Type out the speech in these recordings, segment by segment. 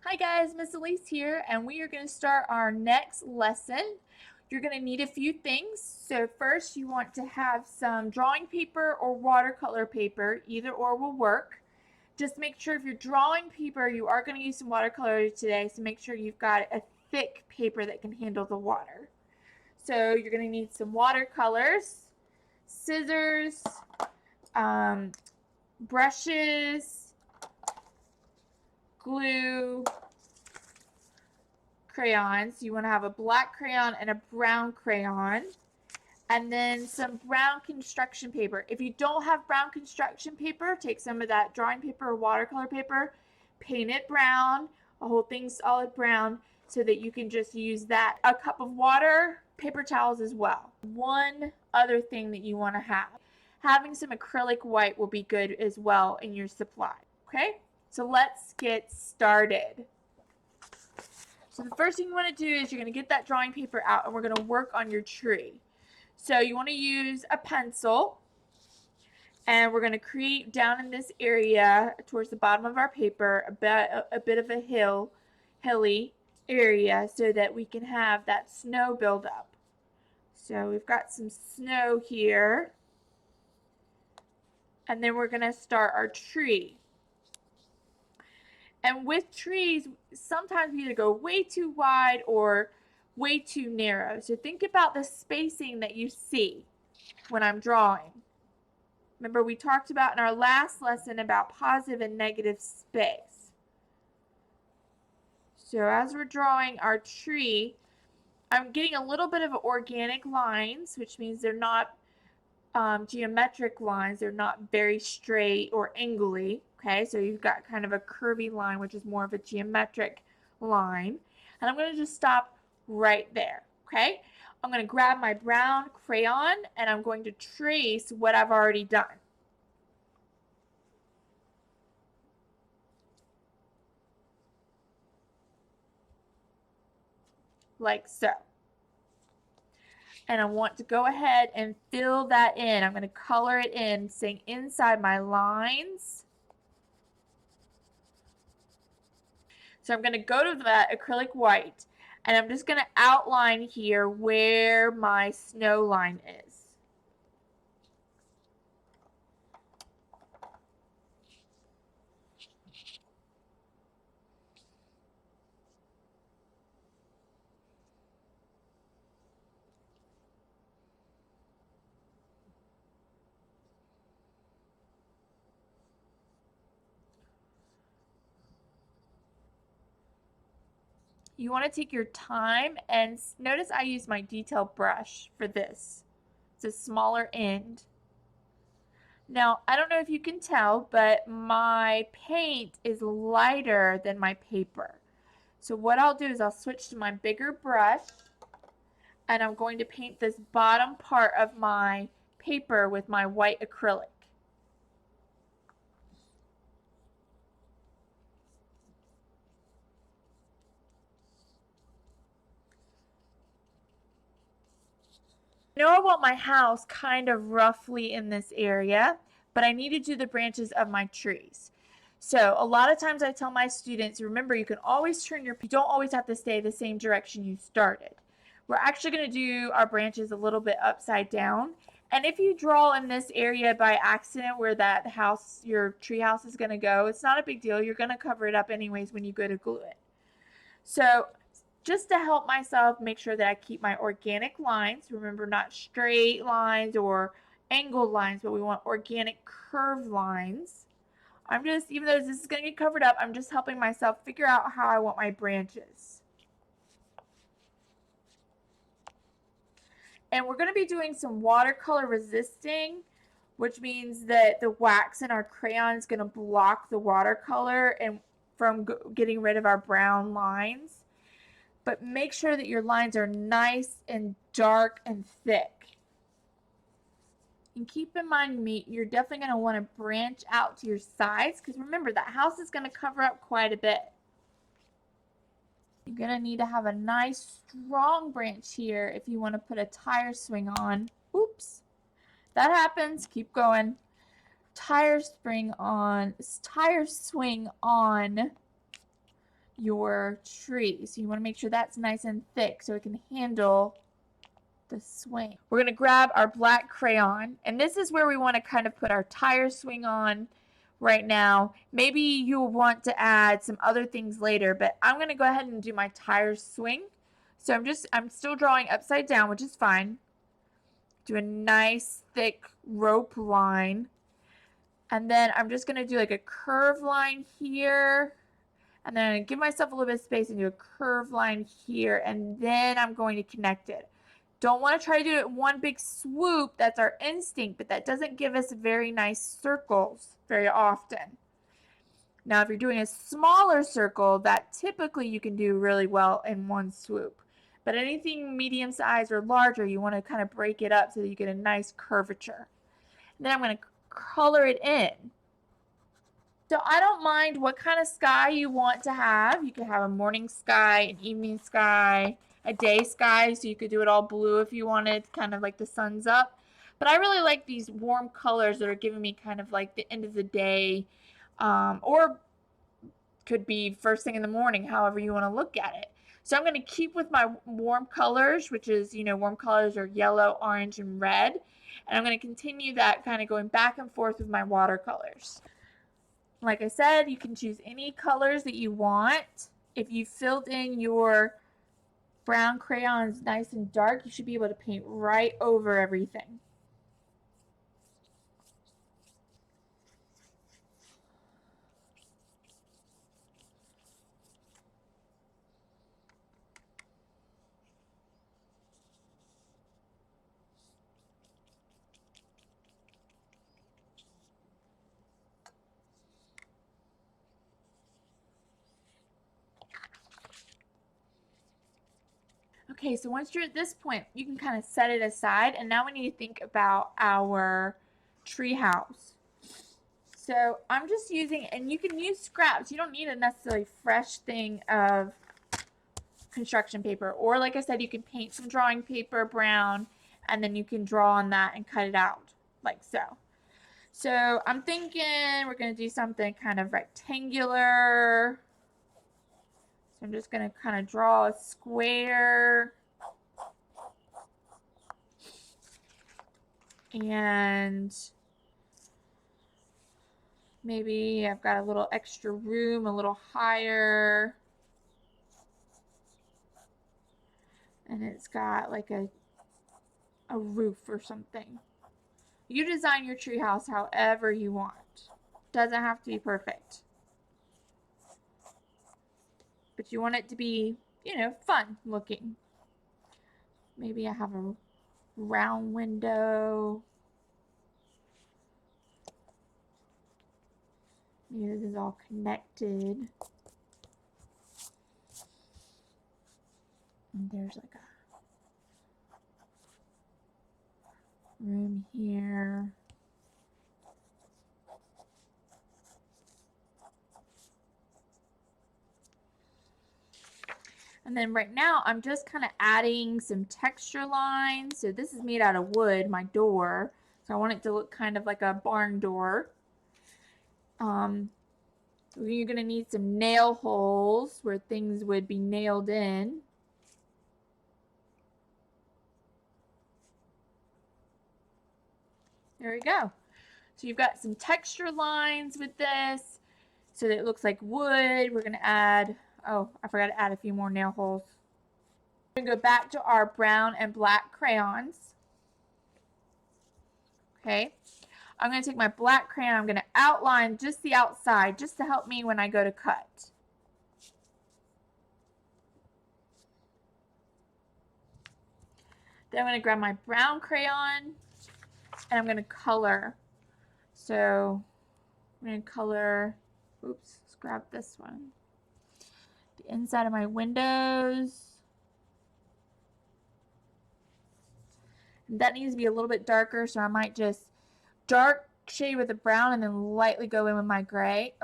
Hi guys, Miss Elyse here, and we are going to start our next lesson. You're going to need a few things. So first you want to have some drawing paper or watercolor paper, either or will work. Just make sure if you're drawing paper, you are going to use some watercolor today, so make sure you've got a thick paper that can handle the water. So you're going to need some watercolors, scissors, brushes, glue, crayons. You want to have a black crayon and a brown crayon, and then some brown construction paper. If you don't have brown construction paper, take some of that drawing paper or watercolor paper, paint it brown, a whole thing solid brown, so that you can just use that. A cup of water, paper towels as well. One other thing that you want to have, having some acrylic white will be good as well in your supply. Okay, so let's get started. So the first thing you want to do is you're going to get that drawing paper out, and we're going to work on your tree. So you want to use a pencil, and we're going to create down in this area towards the bottom of our paper a bit of a hilly area so that we can have that snow build up. So we've got some snow here, and then we're going to start our tree. And with trees, sometimes we either go way too wide or way too narrow. So think about the spacing that you see when I'm drawing. Remember, we talked about in our last lesson about positive and negative space. So as we're drawing our tree, I'm getting a little bit of organic lines, which means they're not geometric lines. They're not very straight or angly. Okay, so you've got kind of a curvy line, which is more of a geometric line. And I'm going to just stop right there. Okay, I'm going to grab my brown crayon and I'm going to trace what I've already done. Like so. And I want to go ahead and fill that in. I'm going to color it in, saying inside my lines. So I'm going to go to that acrylic white, and I'm just going to outline here where my snow line is. You want to take your time, and notice I use my detail brush for this. It's a smaller end. Now, I don't know if you can tell, but my paint is lighter than my paper. So what I'll do is I'll switch to my bigger brush, and I'm going to paint this bottom part of my paper with my white acrylic. I know I want my house kind of roughly in this area, but I need to do the branches of my trees. So a lot of times I tell my students, remember, you can always you don't always have to stay the same direction you started. We're actually going to do our branches a little bit upside down. And if you draw in this area by accident where that house, your tree house is going to go, it's not a big deal. You're going to cover it up anyways when you go to glue it. So just to help myself make sure that I keep my organic lines, remember, not straight lines or angled lines, but we want organic curved lines. I'm just, even though this is going to get covered up, I'm just helping myself figure out how I want my branches. And we're going to be doing some watercolor resisting, which means that the wax in our crayon is going to block the watercolor and from getting rid of our brown lines. But make sure that your lines are nice and dark and thick. And keep in mind, you're definitely going to want to branch out to your sides, because remember, that house is going to cover up quite a bit. You're going to need to have a nice strong branch here if you want to put a tire swing on. Oops, that happens. Keep going. Tire swing on. your tree. So you want to make sure that's nice and thick so it can handle the swing. We're going to grab our black crayon, and this is where we want to kind of put our tire swing on right now. Maybe you'll want to add some other things later, but I'm going to go ahead and do my tire swing. So I'm still drawing upside down, which is fine. Do a nice thick rope line, and then I'm just going to do like a curve line here, and then give myself a little bit of space and do a curve line here, and then I'm going to connect it. Don't want to try to do it in one big swoop. That's our instinct, but that doesn't give us very nice circles very often. Now, if you're doing a smaller circle, that typically you can do really well in one swoop. But anything medium size or larger, you want to kind of break it up so that you get a nice curvature. And then I'm going to color it in. So I don't mind what kind of sky you want to have. You could have a morning sky, an evening sky, a day sky, so you could do it all blue if you wanted, kind of like the sun's up. But I really like these warm colors that are giving me kind of like the end of the day, or could be first thing in the morning, however you want to look at it. So I'm going to keep with my warm colors, which is, warm colors are yellow, orange, and red. And I'm going to continue that kind of going back and forth with my watercolors. Like I said, you can choose any colors that you want. If you filled in your brown crayons nice and dark, you should be able to paint right over everything. Okay, so once you're at this point, you can kind of set it aside, and now we need to think about our tree house. So I'm just using, and you can use scraps. You don't need a necessarily fresh thing of construction paper. Or like I said, you can paint some drawing paper brown, and then you can draw on that and cut it out like so. So I'm thinking we're going to do something kind of rectangular. So I'm just going to kind of draw a square. And maybe I've got a little extra room, a little higher. And it's got like a roof or something. You design your treehouse however you want. Doesn't have to be perfect. But you want it to be, fun looking. Maybe I have a round window. Maybe this is all connected. And there's like a room here. And then right now I'm just kind of adding some texture lines. So this is made out of wood, my door. So I want it to look kind of like a barn door. So you're going to need some nail holes where things would be nailed in. There we go. So you've got some texture lines with this so that it looks like wood. We're going to add, oh, I forgot to add a few more nail holes. We're going to go back to our brown and black crayons. Okay. I'm going to take my black crayon. I'm going to outline just the outside just to help me when I go to cut. Then I'm going to grab my brown crayon and I'm going to color. So I'm going to color, oops, let's grab this one. The inside of my windows. And that needs to be a little bit darker, so I might just dark shade with the brown and then lightly go in with my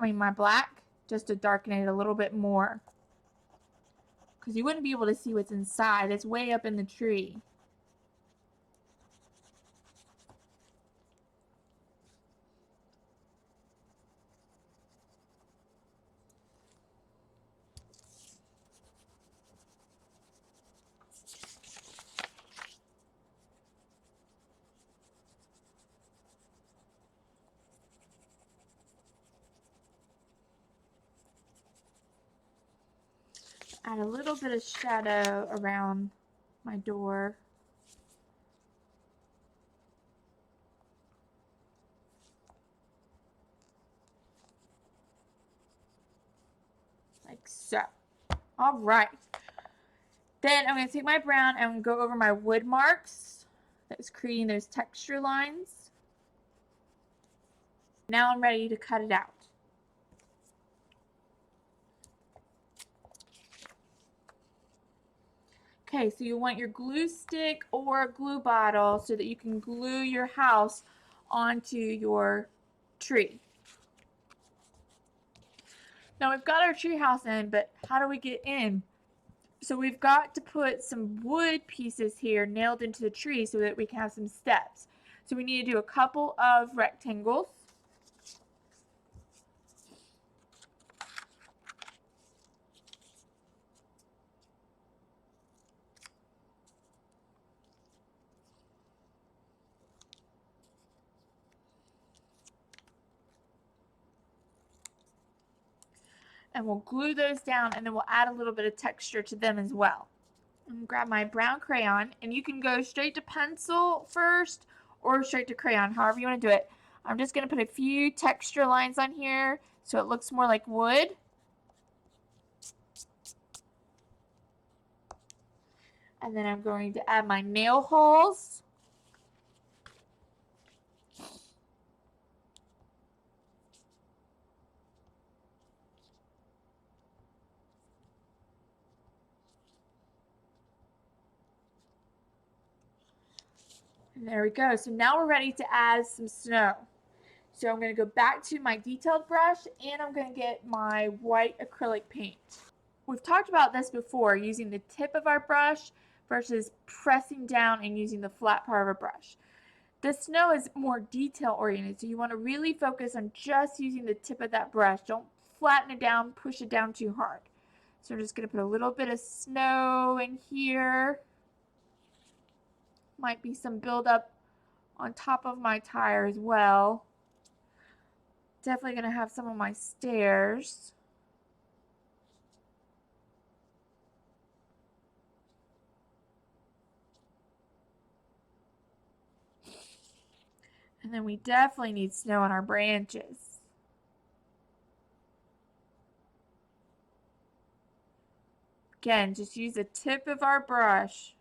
my black, just to darken it a little bit more. Because you wouldn't be able to see what's inside. It's way up in the tree. add a little bit of shadow around my door. Like so. All right. Then I'm going to take my brown and go over my wood marks that was creating those texture lines. Now I'm ready to cut it out. Okay, so you want your glue stick or a glue bottle so that you can glue your house onto your tree. Now we've got our tree house in, but how do we get in? So we've got to put some wood pieces here nailed into the tree so that we can have some steps. So we need to do a couple of rectangles. And we'll glue those down, and then we'll add a little bit of texture to them as well. I'm going to grab my brown crayon, and you can go straight to pencil first or straight to crayon, however you want to do it. I'm just going to put a few texture lines on here so it looks more like wood. And then I'm going to add my nail holes. And there we go. So now we're ready to add some snow. So I'm going to go back to my detailed brush and I'm going to get my white acrylic paint. We've talked about this before, using the tip of our brush versus pressing down and using the flat part of our brush. The snow is more detail oriented, so you want to really focus on just using the tip of that brush. Don't flatten it down, push it down too hard. So I'm just going to put a little bit of snow in here. Might be some buildup on top of my tire as well. Definitely going to have some on my stairs. And then we definitely need snow on our branches. Again, just use the tip of our brush.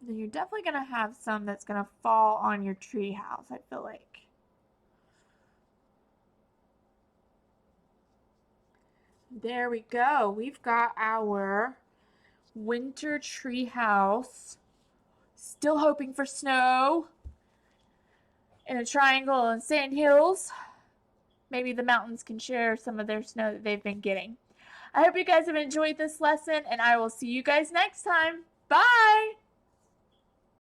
Then you're definitely going to have some that's going to fall on your tree house, I feel like. There we go. We've got our winter tree house. Still hoping for snow in a triangle and sand hills. Maybe the mountains can share some of their snow that they've been getting. I hope you guys have enjoyed this lesson, and I will see you guys next time. Bye!